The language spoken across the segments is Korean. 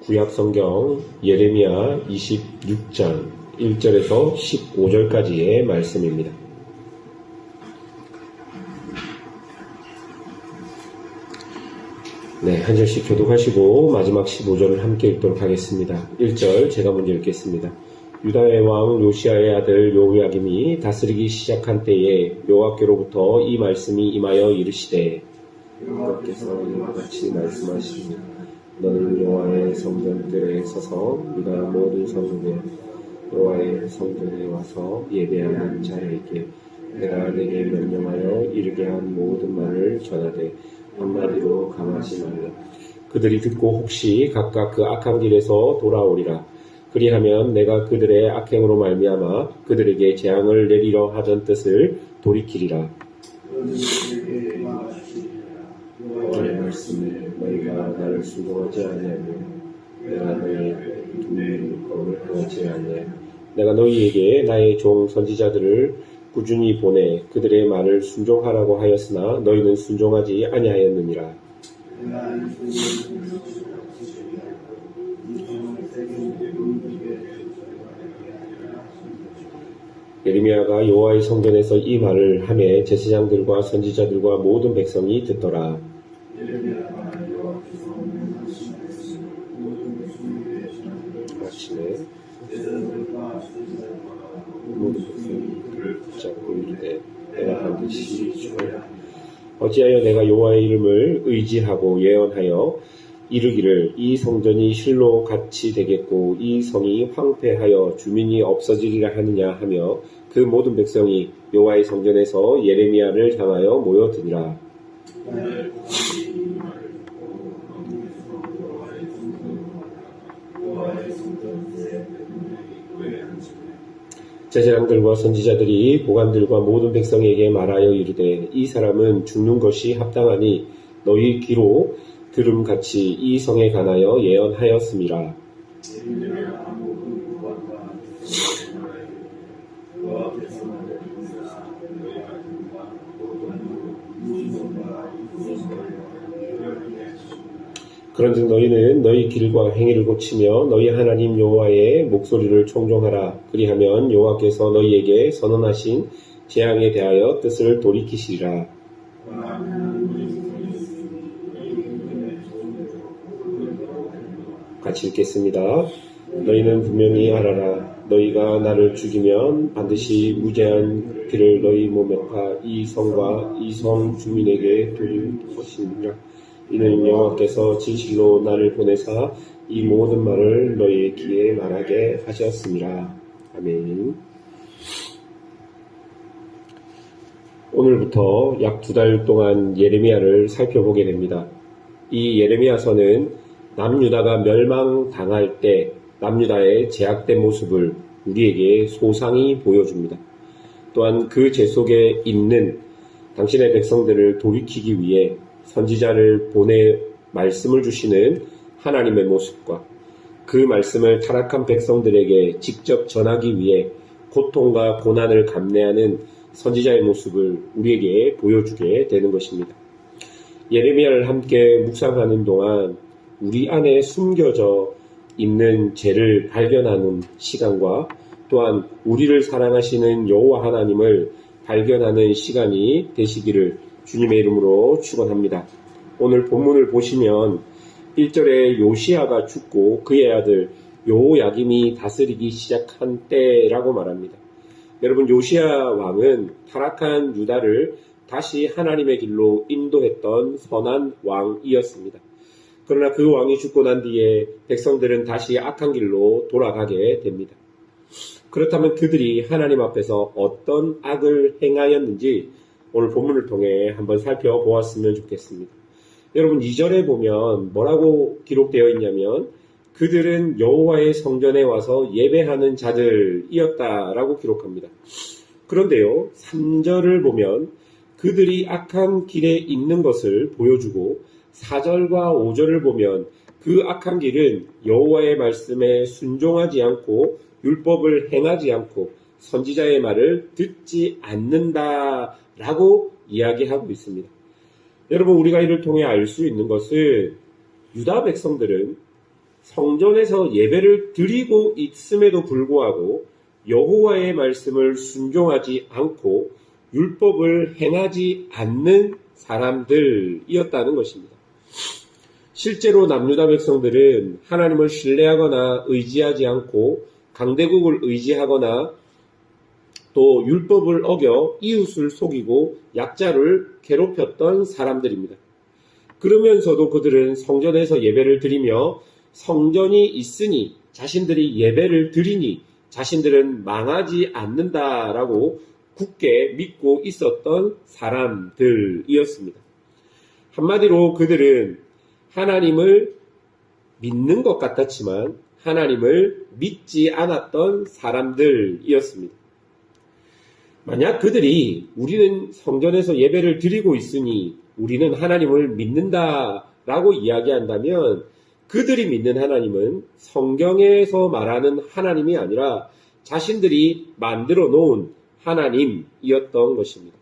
구약성경 예레미야 26장 1절에서 15절까지의 말씀입니다. 네, 한 절씩 교독하시고 마지막 15절을 함께 읽도록 하겠습니다. 1절 제가 먼저 읽겠습니다. 유다의 왕 요시야의 아들 요야김이 다스리기 시작한 때에 여호와께로부터 이 말씀이 임하여 이르시되 여호와께서 이와 같이 말씀하시니 너는 여호와의 성전들에 서서 유다 모든 성읍에 여호와의 성전에 와서 예배하는 자에게 내가 내게 명령하여 이르게 한 모든 말을 전하되 한마디로 감하지 말라. 그들이 듣고 혹시 각각 그 악한 길에서 돌아오리라. 그리하면 내가 그들의 악행으로 말미암아 그들에게 재앙을 내리려 하던 뜻을 돌이키리라. 너의 말씀에 너희가 나를 순종하지 아니하며 내가 너희의 법을 행하지 아니하며 내가 너희에게 나의 종 선지자들을 꾸준히 보내 그들의 말을 순종하라고 하였으나 너희는 순종하지 아니하였느니라. 예레미야가 여호와의 성전에서 이 말을 하매 제사장들과 선지자들과 모든 백성이 듣더라. 아침에 모든 백성이 그를 붙잡고 이르되 내가 반드시 죽어야 어찌하여 내가 여호와의 이름을 의지하고 예언하여 이르기를 이 성전이 실로 같이 되겠고 이 성이 황폐하여 주민이 없어지리라 하느냐 하며 그 모든 백성이 여호와의 성전에서 예레미야를 향하여 모여드니라. 제사장들과 선지자들이 보관들과 모든 백성에게 말하여 이르되 이 사람은 죽는 것이 합당하니 너희 귀로 들음같이 이 성에 관하여 예언하였음이라. 그런즉 너희는 너희 길과 행위를 고치며 너희 하나님 여호와의 목소리를 청종하라. 그리하면 여호와께서 너희에게 선언하신 재앙에 대하여 뜻을 돌이키시리라. 같이 읽겠습니다. 너희는 분명히 알아라. 너희가 나를 죽이면 반드시 무죄한 피를 너희 몸에 파 이 성과 이 성 주민에게 돌릴 것이니라. 이는 여호와께서 진실로 나를 보내사 이 모든 말을 너희의 귀에 말하게 하셨습니다. 아멘. 오늘부터 약 2달 동안 예레미야를 살펴보게 됩니다. 이 예레미야서는 남유다가 멸망당할 때 남유다의 제약된 모습을 우리에게 소상히 보여줍니다. 또한 그 죄 속에 있는 당신의 백성들을 돌이키기 위해 선지자를 보내 말씀을 주시는 하나님의 모습과 그 말씀을 타락한 백성들에게 직접 전하기 위해 고통과 고난을 감내하는 선지자의 모습을 우리에게 보여주게 되는 것입니다. 예레미야를 함께 묵상하는 동안 우리 안에 숨겨져 있는 죄를 발견하는 시간과 또한 우리를 사랑하시는 여호와 하나님을 발견하는 시간이 되시기를 주님의 이름으로 축원합니다. 오늘 본문을 보시면 1절에 요시야가 죽고 그의 아들 요야김이 다스리기 시작한 때라고 말합니다. 여러분, 요시야 왕은 타락한 유다를 다시 하나님의 길로 인도했던 선한 왕이었습니다. 그러나 그 왕이 죽고 난 뒤에 백성들은 다시 악한 길로 돌아가게 됩니다. 그렇다면 그들이 하나님 앞에서 어떤 악을 행하였는지 오늘 본문을 통해 한번 살펴보았으면 좋겠습니다. 여러분, 2절에 보면 뭐라고 기록되어 있냐면 그들은 여호와의 성전에 와서 예배하는 자들이었다라고 기록합니다. 그런데요, 3절을 보면 그들이 악한 길에 있는 것을 보여주고 4절과 5절을 보면 그 악한 길은 여호와의 말씀에 순종하지 않고 율법을 행하지 않고 선지자의 말을 듣지 않는다라고 이야기하고 있습니다. 여러분, 우리가 이를 통해 알 수 있는 것은 유다 백성들은 성전에서 예배를 드리고 있음에도 불구하고 여호와의 말씀을 순종하지 않고 율법을 행하지 않는 사람들이었다는 것입니다. 실제로 남유다 백성들은 하나님을 신뢰하거나 의지하지 않고 강대국을 의지하거나 또 율법을 어겨 이웃을 속이고 약자를 괴롭혔던 사람들입니다. 그러면서도 그들은 성전에서 예배를 드리며 성전이 있으니 자신들이 예배를 드리니 자신들은 망하지 않는다라고 굳게 믿고 있었던 사람들이었습니다. 한마디로 그들은 하나님을 믿는 것 같았지만 하나님을 믿지 않았던 사람들이었습니다. 만약 그들이 우리는 성전에서 예배를 드리고 있으니 우리는 하나님을 믿는다라고 이야기한다면 그들이 믿는 하나님은 성경에서 말하는 하나님이 아니라 자신들이 만들어 놓은 하나님이었던 것입니다.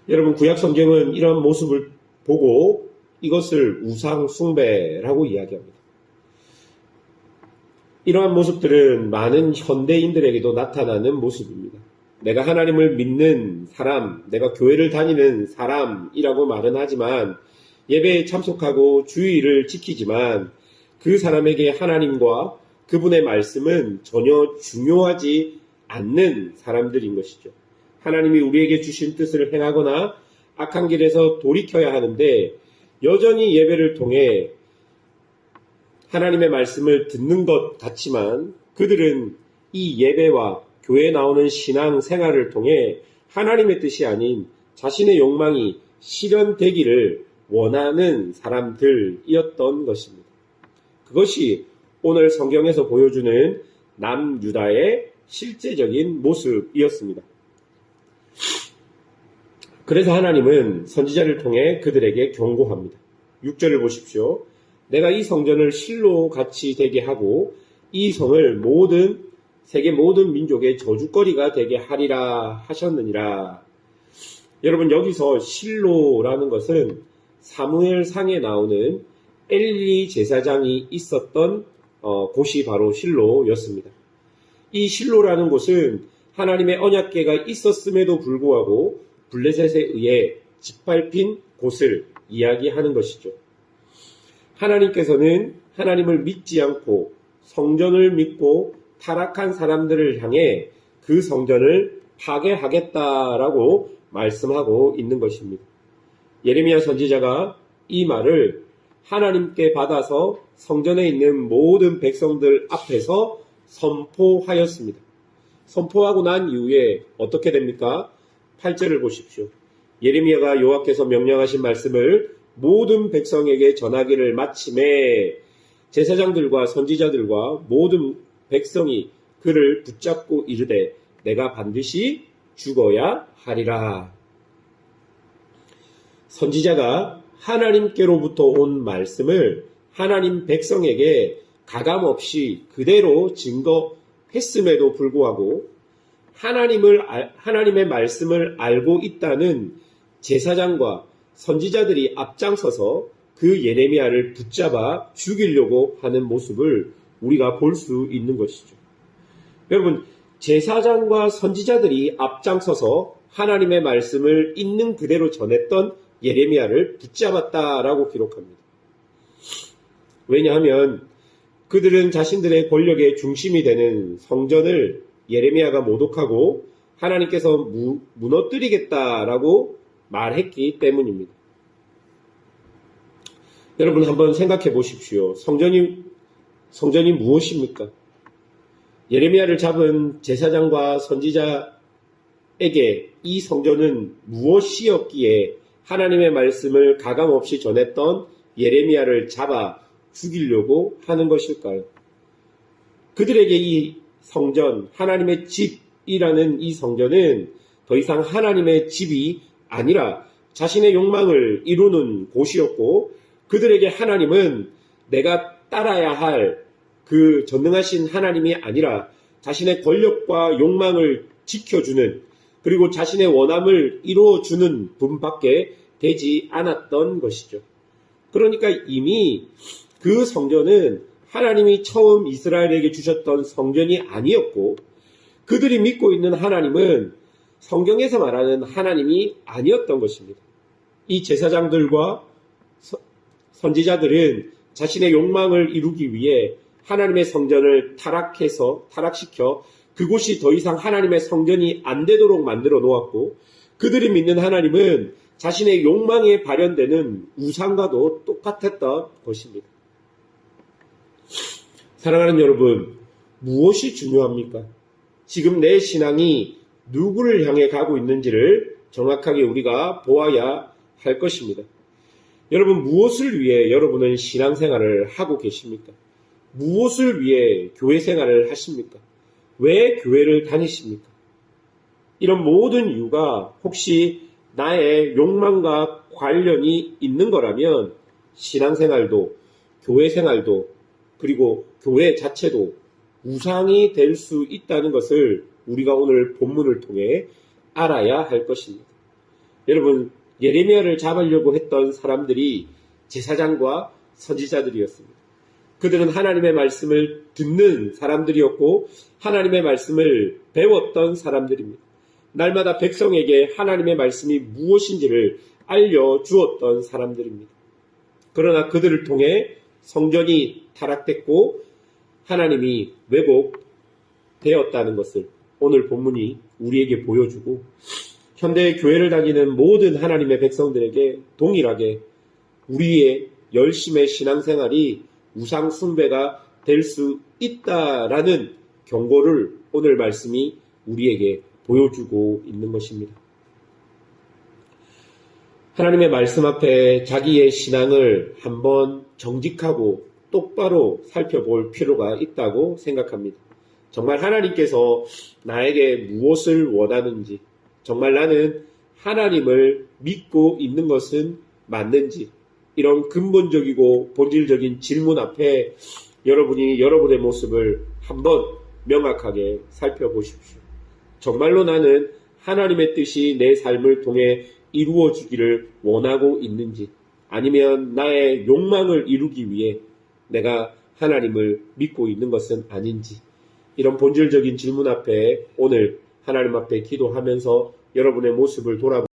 여러분, 구약 성경은 이런 모습을 보고 이것을 우상 숭배라고 이야기합니다. 이러한 모습들은 많은 현대인들에게도 나타나는 모습입니다. 내가 하나님을 믿는 사람, 내가 교회를 다니는 사람이라고 말은 하지만 예배에 참석하고 주의를 지키지만 그 사람에게 하나님과 그분의 말씀은 전혀 중요하지 않는 사람들인 것이죠. 하나님이 우리에게 주신 뜻을 행하거나 악한 길에서 돌이켜야 하는데 여전히 예배를 통해 하나님의 말씀을 듣는 것 같지만 그들은 이 예배와 교회에 나오는 신앙 생활을 통해 하나님의 뜻이 아닌 자신의 욕망이 실현되기를 원하는 사람들이었던 것입니다. 그것이 오늘 성경에서 보여주는 남유다의 실제적인 모습이었습니다. 그래서 하나님은 선지자를 통해 그들에게 경고합니다. 6절을 보십시오. 내가 이 성전을 실로 같이 되게 하고 이 성을 세계 모든 민족의 저주거리가 되게 하리라 하셨느니라. 여러분, 여기서 실로라는 것은 사무엘상에 나오는 엘리 제사장이 있었던 곳이 바로 실로였습니다. 이 실로라는 곳은 하나님의 언약궤가 있었음에도 불구하고 블레셋에 의해 짓밟힌 곳을 이야기하는 것이죠. 하나님께서는 하나님을 믿지 않고 성전을 믿고 타락한 사람들을 향해 그 성전을 파괴하겠다라고 말씀하고 있는 것입니다. 예레미야 선지자가 이 말을 하나님께 받아서 성전에 있는 모든 백성들 앞에서 선포하였습니다. 선포하고 난 이후에 어떻게 됩니까? 8절을 보십시오. 예레미야가 여호와께서 명령하신 말씀을 모든 백성에게 전하기를 마침에 제사장들과 선지자들과 모든 백성이 그를 붙잡고 이르되 내가 반드시 죽어야 하리라. 선지자가 하나님께로부터 온 말씀을 하나님 백성에게 가감없이 그대로 증거했음에도 불구하고 하나님의 말씀을 알고 있다는 제사장과 선지자들이 앞장서서 그 예레미야를 붙잡아 죽이려고 하는 모습을 우리가 볼 수 있는 것이죠. 여러분, 제사장과 선지자들이 앞장서서 하나님의 말씀을 있는 그대로 전했던 예레미야를 붙잡았다라고 기록합니다. 왜냐하면 그들은 자신들의 권력의 중심이 되는 성전을 예레미야가 모독하고 하나님께서 무너뜨리겠다라고 말했기 때문입니다. 여러분, 한번 생각해 보십시오. 성전이 무엇입니까? 예레미야를 잡은 제사장과 선지자에게 이 성전은 무엇이었기에 하나님의 말씀을 가감없이 전했던 예레미야를 잡아 죽이려고 하는 것일까요? 그들에게 이 성전, 하나님의 집이라는 이 성전은 더 이상 하나님의 집이 아니라 자신의 욕망을 이루는 곳이었고, 그들에게 하나님은 내가 따라야 할 그 전능하신 하나님이 아니라 자신의 권력과 욕망을 지켜주는, 그리고 자신의 원함을 이루어주는 분밖에 되지 않았던 것이죠. 그러니까 이미 그 성전은 하나님이 처음 이스라엘에게 주셨던 성전이 아니었고 그들이 믿고 있는 하나님은 성경에서 말하는 하나님이 아니었던 것입니다. 이 제사장들과 선지자들은 자신의 욕망을 이루기 위해 하나님의 성전을 타락시켜 그곳이 더 이상 하나님의 성전이 안 되도록 만들어 놓았고 그들이 믿는 하나님은 자신의 욕망에 발현되는 우상과도 똑같았던 것입니다. 사랑하는 여러분, 무엇이 중요합니까? 지금 내 신앙이 누구를 향해 가고 있는지를 정확하게 우리가 보아야 할 것입니다. 여러분, 무엇을 위해 여러분은 신앙생활을 하고 계십니까? 무엇을 위해 교회 생활을 하십니까? 왜 교회를 다니십니까? 이런 모든 이유가 혹시 나의 욕망과 관련이 있는 거라면 신앙생활도 교회 생활도 그리고 교회 자체도 우상이 될 수 있다는 것을 우리가 오늘 본문을 통해 알아야 할 것입니다. 여러분, 예레미야를 잡으려고 했던 사람들이 제사장과 선지자들이었습니다. 그들은 하나님의 말씀을 듣는 사람들이었고 하나님의 말씀을 배웠던 사람들입니다. 날마다 백성에게 하나님의 말씀이 무엇인지를 알려주었던 사람들입니다. 그러나 그들을 통해 성전이 타락됐고 하나님이 왜곡되었다는 것을 오늘 본문이 우리에게 보여주고 현대 교회를 다니는 모든 하나님의 백성들에게 동일하게 우리의 열심의 신앙생활이 우상 숭배가 될 수 있다라는 경고를 오늘 말씀이 우리에게 보여주고 있는 것입니다. 하나님의 말씀 앞에 자기의 신앙을 한번 정직하고 똑바로 살펴볼 필요가 있다고 생각합니다. 정말 하나님께서 나에게 무엇을 원하는지, 정말 나는 하나님을 믿고 있는 것은 맞는지, 이런 근본적이고 본질적인 질문 앞에 여러분이 여러분의 모습을 한번 명확하게 살펴보십시오. 정말로 나는 하나님의 뜻이 내 삶을 통해 이루어지기를 원하고 있는지, 아니면 나의 욕망을 이루기 위해 내가 하나님을 믿고 있는 것은 아닌지, 이런 본질적인 질문 앞에 오늘 하나님 앞에 기도하면서 여러분의 모습을 돌아보십시오.